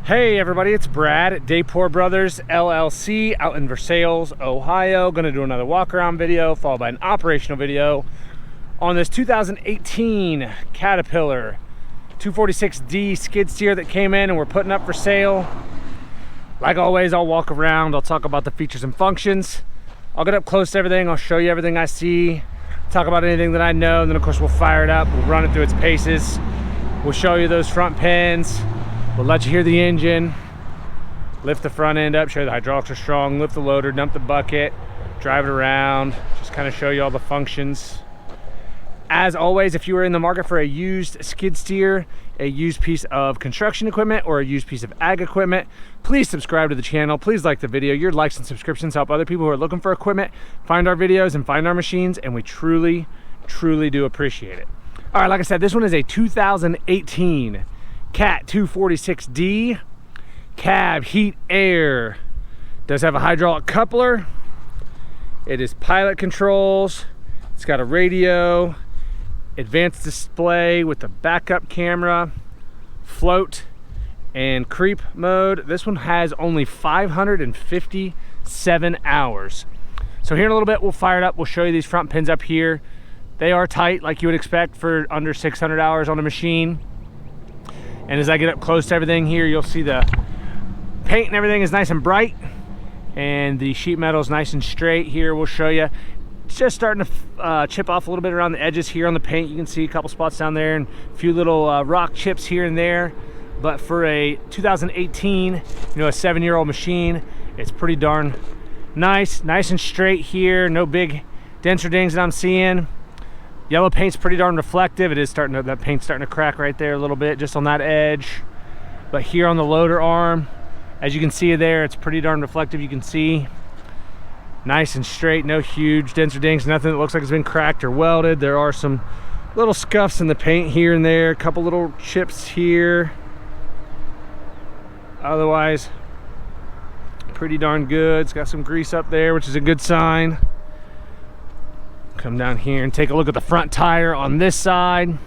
Hey everybody, it's Brad at Dayport Brothers LLC out in Versailles, Ohio. Gonna do another walk around video followed by an operational video on this 2018 Caterpillar 246D skid steer that came in and we're putting up for sale. Like always, I'll walk around, I'll talk about the features and functions. I'll get up close to everything, I'll show you everything I see, talk about anything that I know, and then of course we'll fire it up, we'll run it through its paces. We'll show you those front pins. We'll let you hear the engine, lift the front end up, show you the hydraulics are strong, lift the loader, dump the bucket, drive it around, just kind of show you all the functions. As always, if you are in the market for a used skid steer, a used piece of construction equipment, or a used piece of ag equipment, please subscribe to the channel. Please like the video. Your likes and subscriptions help other people who are looking for equipment find our videos and find our machines, and we truly, truly do appreciate it. All right, like I said, this one is a 2018 Cat 246D cab heat air. Does have a hydraulic coupler. It is pilot controls. It's got a radio, advanced display with the backup camera, float, and creep mode. This one has only 557 hours. So here in a little bit, we'll fire it up. We'll show you these front pins up here. They are tight like you would expect for under 600 hours on a machine. And as I get up close to everything here, you'll see the paint and everything is nice and bright, and the sheet metal is nice and straight. Here we'll show you, it's just starting to chip off a little bit around the edges here on the paint. You can see a couple spots down there and a few little rock chips here and there. But for a 2018, a 7-year-old machine, it's pretty darn nice and straight here. No big dents or dings that I'm seeing. Yellow paint's pretty darn reflective. It is starting to, that paint's starting to crack right there a little bit, just on that edge. But here on the loader arm, as you can see there, it's pretty darn reflective. You can see nice and straight, no huge dents or dings, nothing that looks like it's been cracked or welded. There are some little scuffs in the paint here and there, a couple little chips here. Otherwise, pretty darn good. It's got some grease up there, which is a good sign. Come down here and take a look at the front tire on this side.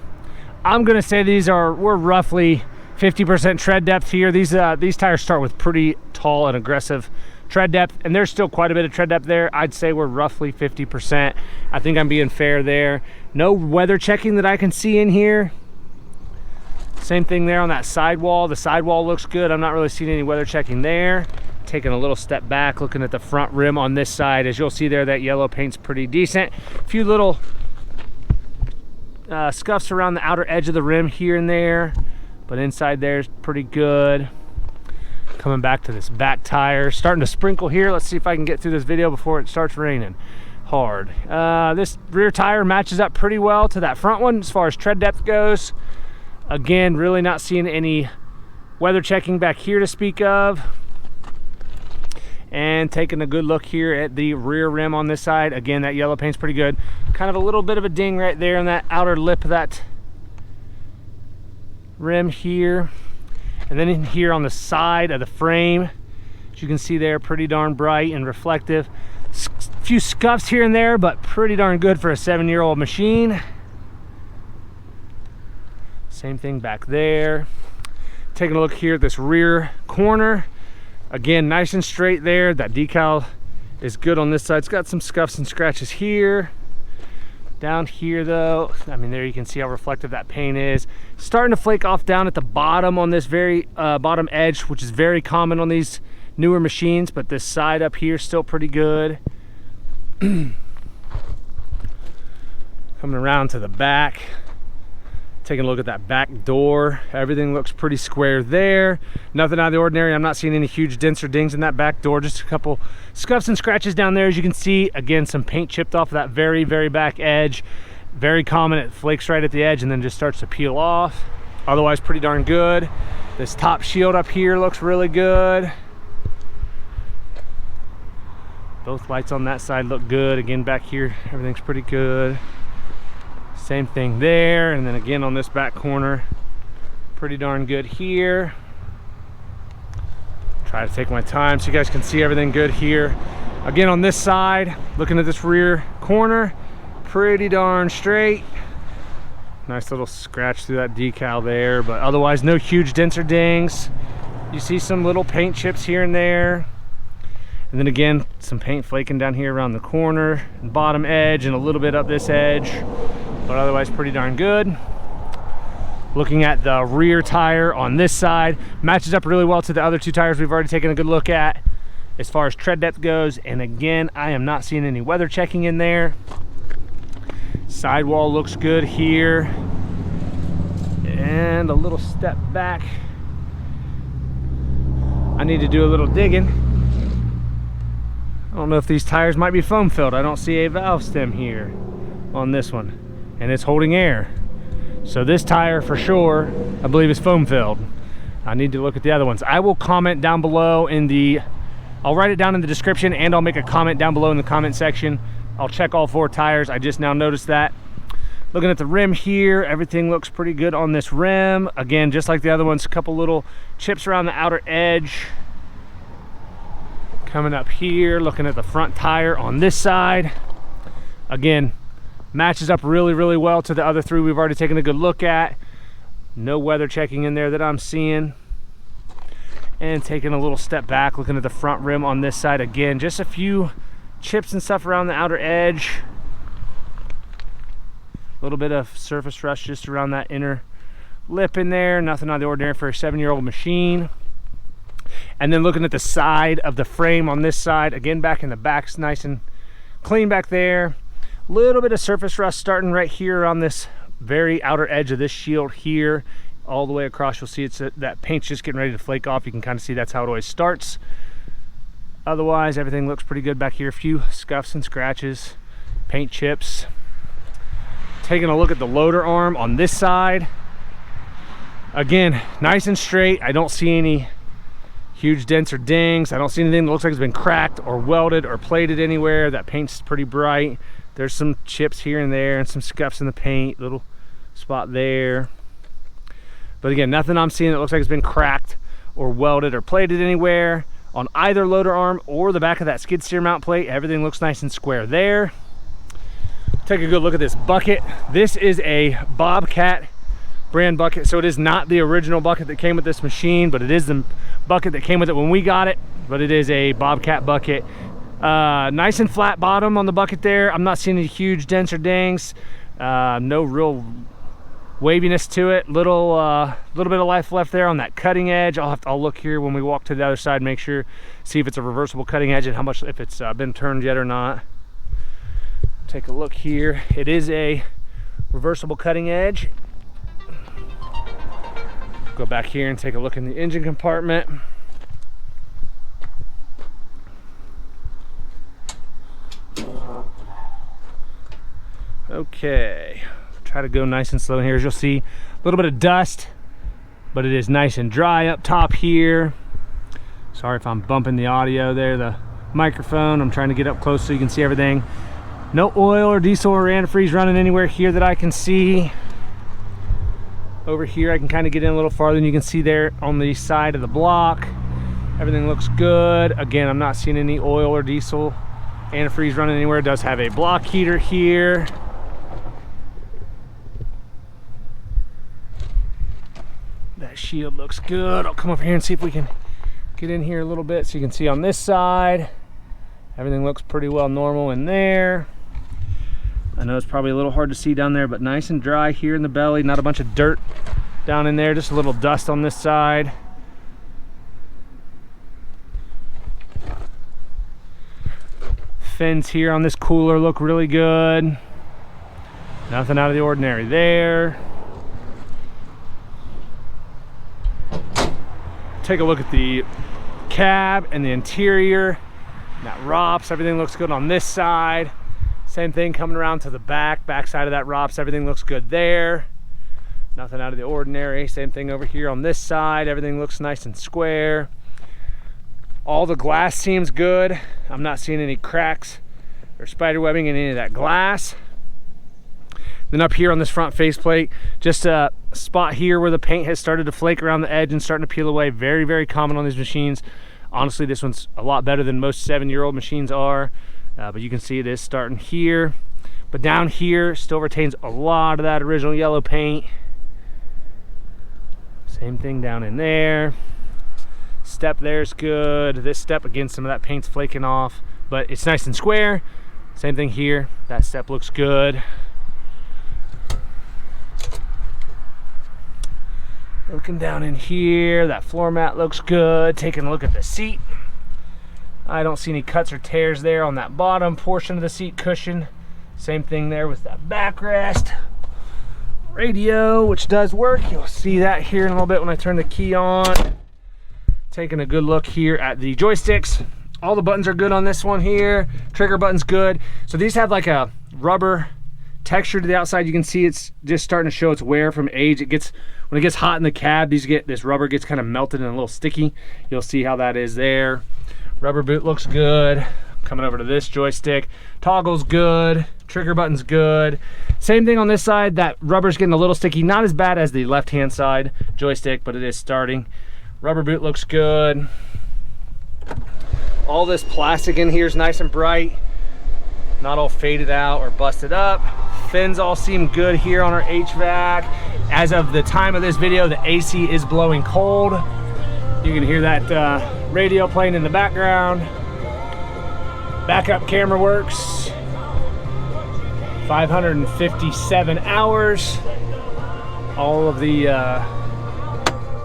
I'm gonna say we're roughly 50% tread depth here. These tires start with pretty tall and aggressive tread depth, and there's still quite a bit of tread depth there. I'd say we're roughly 50%. I think I'm being fair there. No weather checking that I can see in here. Same thing there on that sidewall. The sidewall looks good. I'm not really seeing any weather checking there. Taking a little step back, looking at the front rim on this side. As you'll see there, that yellow paint's pretty decent. A few little scuffs around the outer edge of the rim here and there, but inside there is pretty good. Coming back to this back tire, starting to sprinkle here. Let's see if I can get through this video before it starts raining hard. This rear tire matches up pretty well to that front one as far as tread depth goes. Again, really not seeing any weather checking back here to speak of. And taking a good look here at the rear rim on this side. Again, that yellow paint's pretty good. Kind of a little bit of a ding right there on that outer lip of that rim here. And then in here on the side of the frame, as you can see there, pretty darn bright and reflective. A few scuffs here and there, but pretty darn good for a 7-year-old machine. Same thing back there. Taking a look here at this rear corner. Again, nice and straight there. That decal is good on this side. It's got some scuffs and scratches here. Down here though, I mean, there you can see how reflective that paint is. Starting to flake off down at the bottom on this very bottom edge, which is very common on these newer machines, but this side up here is still pretty good. Coming around to the back. Taking a look at that back door, everything looks pretty square there. Nothing out of the ordinary. I'm not seeing any huge dents or dings in that back door, just a couple scuffs and scratches down there. As you can see, again, some paint chipped off of that very, very back edge. Very common, it flakes right at the edge and then just starts to peel off. Otherwise, pretty darn good. This top shield up here looks really good. Both lights on that side look good. Again, back here, everything's pretty good. Same thing there, and then again on this back corner, pretty darn good here. Try to take my time so you guys can see everything good here. Again on this side, looking at this rear corner, pretty darn straight. Nice little scratch through that decal there, but otherwise no huge dents or dings. You see some little paint chips here and there. And then again, some paint flaking down here around the corner and bottom edge and a little bit up this edge, but otherwise pretty darn good. Looking at the rear tire on this side, matches up really well to the other two tires we've already taken a good look at as far as tread depth goes. And again, I am not seeing any weather checking in there. Sidewall looks good here. And a little step back. I need to do a little digging. I don't know if these tires might be foam filled. I don't see a valve stem here on this one, and it's holding air. So this tire for sure, I believe, is foam filled. I need to look at the other ones. I will comment down below I'll write it down in the description, and I'll make a comment down below in the comment section. I'll check all 4 tires. I just now noticed that. Looking at the rim here, everything looks pretty good on this rim. Again, just like the other ones, a couple little chips around the outer edge. Coming up here, looking at the front tire on this side. Again, matches up really, really well to the other 3 we've already taken a good look at. No weather checking in there that I'm seeing. And taking a little step back, looking at the front rim on this side. Again, just a few chips and stuff around the outer edge. A little bit of surface rust just around that inner lip in there. Nothing out of the ordinary for a 7-year-old machine. And then looking at the side of the frame on this side, again, back in the back's nice and clean back there. A little bit of surface rust starting right here on this very outer edge of this shield here. All the way across, you'll see that paint's just getting ready to flake off. You can kind of see that's how it always starts. Otherwise, everything looks pretty good back here. A few scuffs and scratches, paint chips. Taking a look at the loader arm on this side. Again, nice and straight. I don't see any huge dents or dings. I don't see anything that looks like it's been cracked or welded or plated anywhere. That paint's pretty bright. There's some chips here and there and some scuffs in the paint, little spot there. But again, nothing I'm seeing that looks like it's been cracked or welded or plated anywhere on either loader arm or the back of that skid steer mount plate. Everything looks nice and square there. Take a good look at this bucket. This is a Bobcat brand bucket, so it is not the original bucket that came with this machine, but it is the bucket that came with it when we got it. But it is a Bobcat bucket. Nice and flat bottom on the bucket there. I'm not seeing any huge dents or dings. No real waviness to it. Little bit of life left there on that cutting edge. I'll look here when we walk to the other side, make sure, see if it's a reversible cutting edge and how much, if it's been turned yet or not. Take a look here. It is a reversible cutting edge. Go back here and take a look in the engine compartment. Okay, try to go nice and slow here. As you'll see, a little bit of dust, but it is nice and dry up top here. Sorry if I'm bumping the audio there, the microphone. I'm trying to get up close so you can see everything. No oil or diesel or antifreeze running anywhere here that I can see. Over here I can kind of get in a little farther, and you can see there on the side of the block everything looks good. Again, I'm not seeing any oil or diesel antifreeze running anywhere. It does have a block heater here. That shield looks good. I'll come over here and see if we can get in here a little bit so you can see on this side everything looks pretty well normal in there. I know it's probably a little hard to see down there, but nice and dry here in the belly. Not a bunch of dirt down in there, just a little dust on this side. Fins here on this cooler look really good. Nothing out of the ordinary there. Take a look at the cab and the interior. That ROPS, everything looks good on this side. Same thing coming around to the back side of that ROPS, everything looks good there. Nothing out of the ordinary. Same thing over here on this side, everything looks nice and square. All the glass seems good. I'm not seeing any cracks or spider webbing in any of that glass. Then up here on this front faceplate, just a spot here where the paint has started to flake around the edge and starting to peel away. Very, very common on these machines. Honestly, this one's a lot better than most 7-year-old machines are. But you can see it is starting here. But down here still retains a lot of that original yellow paint. Same thing down in there. Step there's good. This step, again, some of that paint's flaking off, but it's nice and square. Same thing here. That step looks good. Looking down in here, that floor mat looks good. Taking a look at the seat. I don't see any cuts or tears there on that bottom portion of the seat cushion. Same thing there with that backrest. Radio, which does work. You'll see that here in a little bit when I turn the key on. Taking a good look here at the joysticks. All the buttons are good on this one here. Trigger button's good. So these have like a rubber texture to the outside. You can see it's just starting to show its wear from age. When it gets hot in the cab, this rubber gets kind of melted and a little sticky. You'll see how that is there. Rubber boot looks good. Coming over to this joystick, toggle's good, trigger button's good. Same thing on this side, that rubber's getting a little sticky, not as bad as the left-hand side joystick, but it is starting. Rubber boot looks good. All this plastic in here is nice and bright, not all faded out or busted up. Fins all seem good here on our HVAC. As of the time of this video, the AC is blowing cold. You can hear that radio playing in the background. Backup camera works. 557 hours. All of the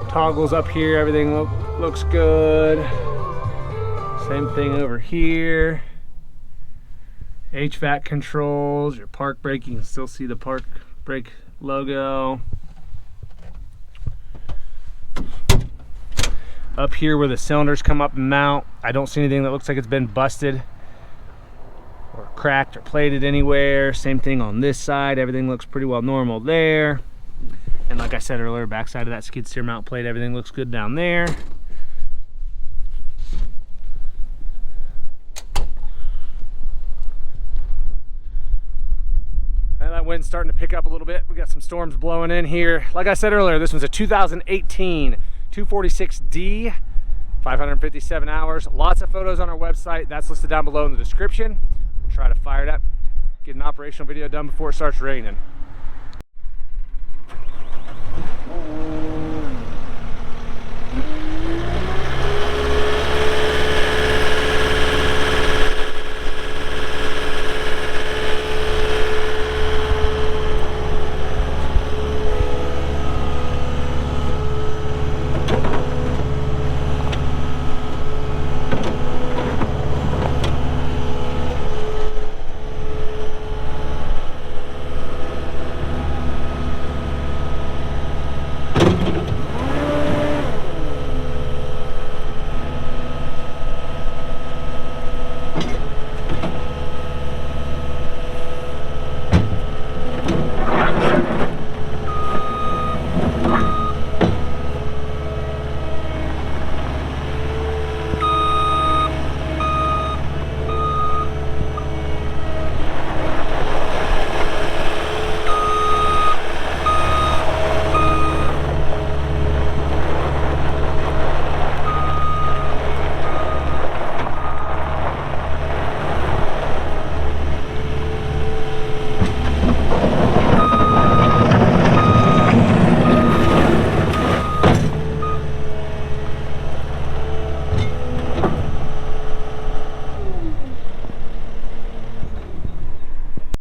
toggles up here, everything looks good. Same thing over here. HVAC controls, your park brake, you can still see the park brake logo. Up here where the cylinders come up and mount, I don't see anything that looks like it's been busted or cracked or plated anywhere. Same thing on this side, everything looks pretty well normal there. And like I said earlier, backside of that skid steer mount plate, everything looks good down there. And that wind's starting to pick up a little bit. We got some storms blowing in here. Like I said earlier, this one's a 2018 246D, 557 hours. Lots of photos on our website. That's listed down below in the description. We'll try to fire it up, get an operational video done before it starts raining.